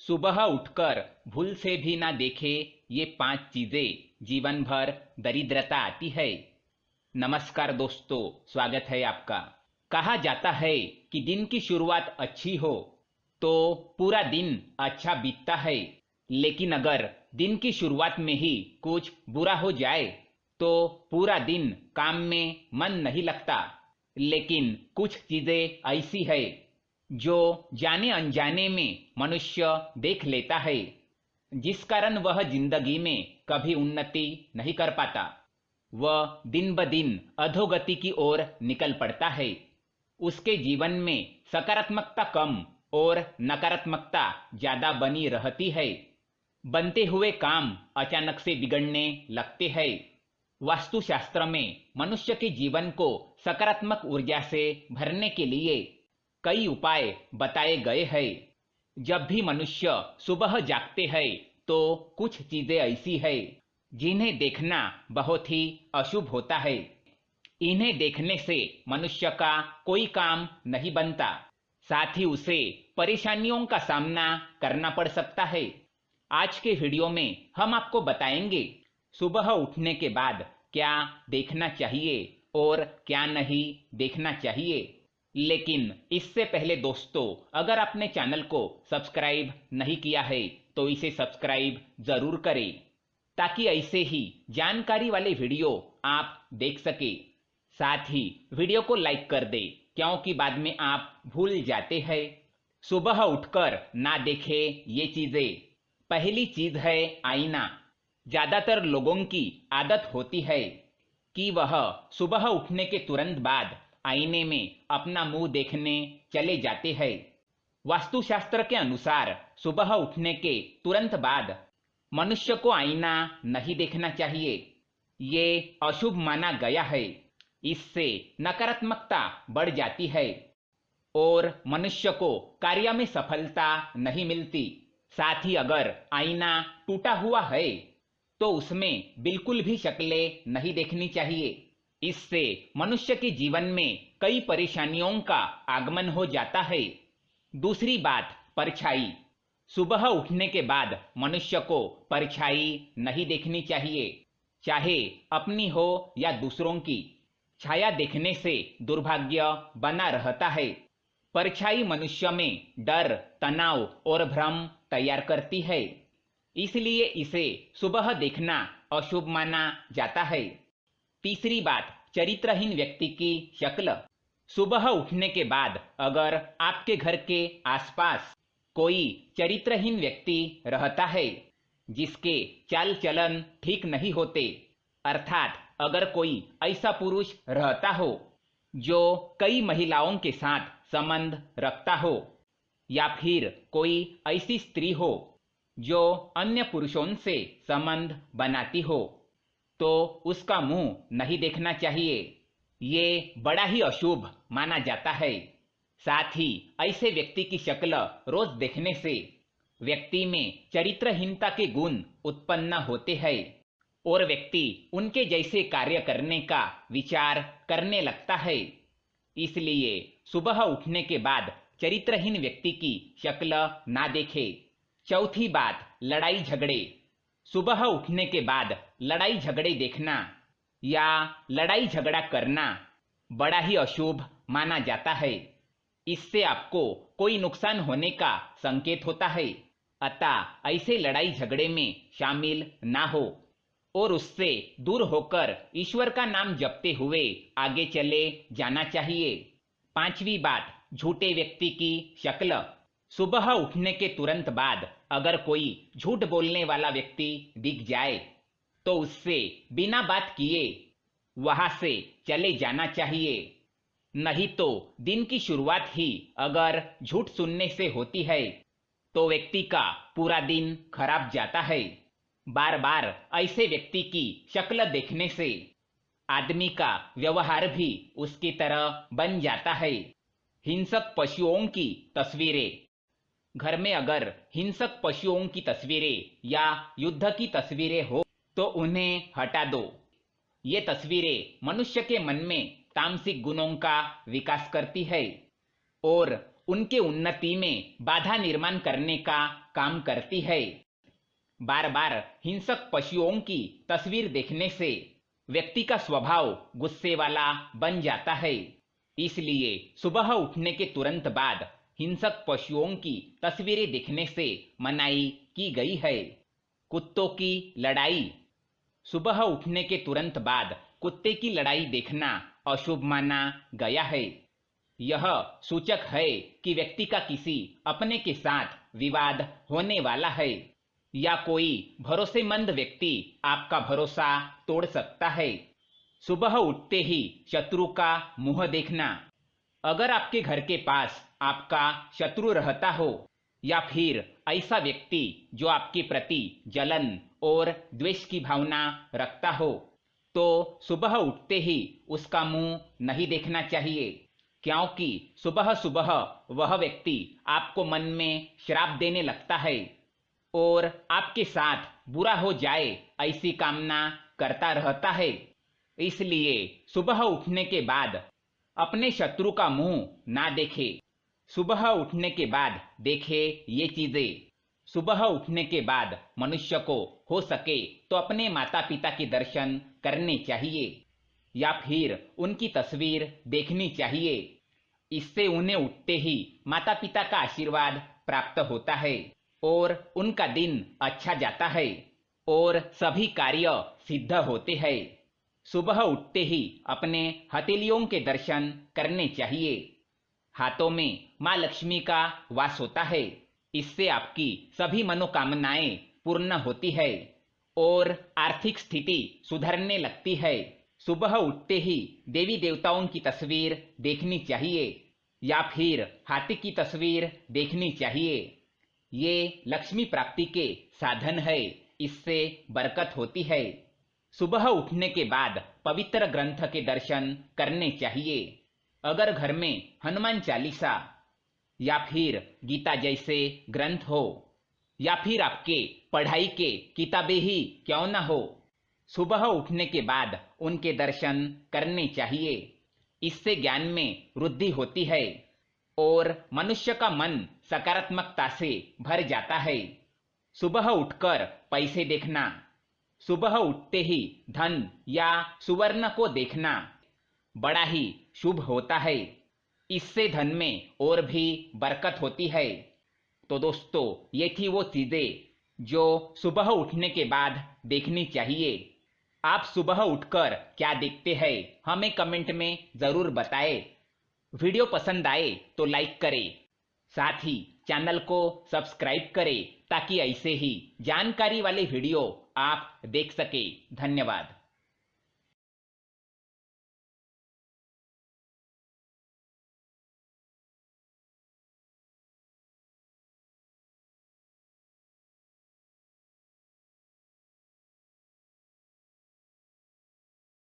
सुबह उठकर भूल से भी ना देखे ये 5 चीजें जीवन भर दरिद्रता आती है। नमस्कार दोस्तों, स्वागत है आपका। कहा जाता है कि दिन की शुरुआत अच्छी हो तो पूरा दिन अच्छा बीतता है, लेकिन अगर दिन की शुरुआत में ही कुछ बुरा हो जाए तो पूरा दिन काम में मन नहीं लगता। लेकिन कुछ चीजें ऐसी है जो जाने अनजाने में मनुष्य देख लेता है, जिस कारण वह जिंदगी में कभी उन्नति नहीं कर पाता। वह दिन ब दिन अधोगति की ओर निकल पड़ता है। उसके जीवन में सकारात्मकता कम और नकारात्मकता ज्यादा बनी रहती है। बनते हुए काम अचानक से बिगड़ने लगते हैं। वास्तुशास्त्र में मनुष्य के जीवन को सकारात्मक ऊर्जा से भरने के लिए कई उपाय बताए गए हैं। जब भी मनुष्य सुबह जागते हैं तो कुछ चीजें ऐसी है जिन्हें देखना बहुत ही अशुभ होता है। इन्हें देखने से मनुष्य का कोई काम नहीं बनता, साथ ही उसे परेशानियों का सामना करना पड़ सकता है। आज के वीडियो में हम आपको बताएंगे सुबह उठने के बाद क्या देखना चाहिए और क्या नहीं देखना चाहिए। लेकिन इससे पहले दोस्तों, अगर आपने चैनल को सब्सक्राइब नहीं किया है तो इसे सब्सक्राइब जरूर करें, ताकि ऐसे ही जानकारी वाले वीडियो आप देख सके। साथ ही वीडियो को लाइक कर दे, क्योंकि बाद में आप भूल जाते हैं। सुबह उठकर ना देखे ये चीजें। पहली चीज है आईना। ज्यादातर लोगों की आदत होती है कि वह सुबह उठने के तुरंत बाद आईने में अपना मुंह देखने चले जाते हैं। वास्तुशास्त्र के अनुसार सुबह उठने के तुरंत बाद मनुष्य को आईना नहीं देखना चाहिए। ये अशुभ माना गया है। इससे नकारात्मकता बढ़ जाती है और मनुष्य को कार्य में सफलता नहीं मिलती। साथ ही अगर आईना टूटा हुआ है तो उसमें बिल्कुल भी शक्लें नहीं देखनी चाहिए। इससे मनुष्य के जीवन में कई परेशानियों का आगमन हो जाता है। दूसरी बात, परछाई। सुबह उठने के बाद मनुष्य को परछाई नहीं देखनी चाहिए, चाहे अपनी हो या दूसरों की। छाया देखने से दुर्भाग्य बना रहता है। परछाई मनुष्य में डर, तनाव और भ्रम तैयार करती है, इसलिए इसे सुबह देखना अशुभ माना जाता है। तीसरी बात, चरित्रहीन व्यक्ति की शक्ल। सुबह उठने के बाद अगर आपके घर के आसपास कोई चरित्रहीन व्यक्ति रहता है जिसके चाल चलन ठीक नहीं होते, अर्थात अगर कोई ऐसा पुरुष रहता हो जो कई महिलाओं के साथ संबंध रखता हो, या फिर कोई ऐसी स्त्री हो जो अन्य पुरुषों से संबंध बनाती हो, तो उसका मुंह नहीं देखना चाहिए। ये बड़ा ही अशुभ माना जाता है। साथ ही ऐसे व्यक्ति की शक्ल रोज देखने से व्यक्ति में चरित्रहीनता के गुण उत्पन्न होते हैं और व्यक्ति उनके जैसे कार्य करने का विचार करने लगता है। इसलिए सुबह उठने के बाद चरित्रहीन व्यक्ति की शक्ल ना देखे। चौथी बात, लड़ाई झगड़े। सुबह उठने के बाद लड़ाई झगड़े देखना या लड़ाई झगड़ा करना बड़ा ही अशुभ माना जाता है। इससे आपको कोई नुकसान होने का संकेत होता है, अतः ऐसे लड़ाई झगड़े में शामिल ना हो और उससे दूर होकर ईश्वर का नाम जपते हुए आगे चले जाना चाहिए। पांचवी बात, झूठे व्यक्ति की शक्ल। सुबह उठने के तुरंत बाद अगर कोई झूठ बोलने वाला व्यक्ति दिख जाए तो उससे बिना बात किए वहां से चले जाना चाहिए। नहीं तो दिन की शुरुआत ही अगर झूठ सुनने से होती है तो व्यक्ति का पूरा दिन खराब जाता है। बार बार ऐसे व्यक्ति की शक्ल देखने से आदमी का व्यवहार भी उसकी तरह बन जाता है। हिंसक पशुओं की तस्वीरें। घर में अगर हिंसक पशुओं की तस्वीरें या युद्ध की तस्वीरें हो तो उन्हें हटा दो। ये तस्वीरें मनुष्य के मन में तामसिक गुणों का विकास करती है और उनके उन्नति में बाधा निर्माण करने का काम करती है। बार बार हिंसक पशुओं की तस्वीर देखने से व्यक्ति का स्वभाव गुस्से वाला बन जाता है। इसलिए सुबह उठने के तुरंत बाद हिंसक पशुओं की तस्वीरें देखने से मनाही की गई है। कुत्तों की लड़ाई। सुबह उठने के तुरंत बाद कुत्ते की लड़ाई देखना अशुभ माना गया है। यह सूचक है कि व्यक्ति का किसी अपने के साथ विवाद होने वाला है या कोई भरोसेमंद व्यक्ति आपका भरोसा तोड़ सकता है। सुबह उठते ही शत्रु का मुंह देखना। अगर आपके घर के पास आपका शत्रु रहता हो या फिर ऐसा व्यक्ति जो आपके प्रति जलन और द्वेष की भावना रखता हो, तो सुबह उठते ही उसका मुंह नहीं देखना चाहिए, क्योंकि सुबह सुबह वह व्यक्ति आपको मन में श्राप देने लगता है और आपके साथ बुरा हो जाए ऐसी कामना करता रहता है। इसलिए सुबह उठने के बाद अपने शत्रु का मुंह ना देखे। सुबह उठने के बाद देखे ये चीजें। सुबह उठने के बाद मनुष्य को हो सके तो अपने माता पिता के दर्शन करने चाहिए या फिर उनकी तस्वीर देखनी चाहिए। इससे उन्हें उठते ही माता पिता का आशीर्वाद प्राप्त होता है और उनका दिन अच्छा जाता है और सभी कार्य सिद्ध होते हैं। सुबह उठते ही अपने हथेलियों के दर्शन करने चाहिए। हाथों में माँ लक्ष्मी का वास होता है। इससे आपकी सभी मनोकामनाएं पूर्ण होती है और आर्थिक स्थिति सुधरने लगती है। सुबह उठते ही देवी देवताओं की तस्वीर देखनी चाहिए या फिर हाथी की तस्वीर देखनी चाहिए। ये लक्ष्मी प्राप्ति के साधन है, इससे बरकत होती है। सुबह उठने के बाद पवित्र ग्रंथ के दर्शन करने चाहिए। अगर घर में हनुमान चालीसा या फिर गीता जैसे ग्रंथ हो या फिर आपके पढ़ाई के किताबें ही क्यों ना हो, सुबह उठने के बाद उनके दर्शन करने चाहिए। इससे ज्ञान में वृद्धि होती है और मनुष्य का मन सकारात्मकता से भर जाता है। सुबह उठकर पैसे देखना। सुबह उठते ही धन या सुवर्ण को देखना बड़ा ही शुभ होता है। इससे धन में और भी बरकत होती है। तो दोस्तों, ये थी वो चीजें जो सुबह उठने के बाद देखनी चाहिए। आप सुबह उठकर क्या देखते हैं, हमें कमेंट में जरूर बताएं। वीडियो पसंद आए तो लाइक करें, साथ ही चैनल को सब्सक्राइब करें ताकि ऐसे ही जानकारी वाले वीडियो आप देख सके। धन्यवाद।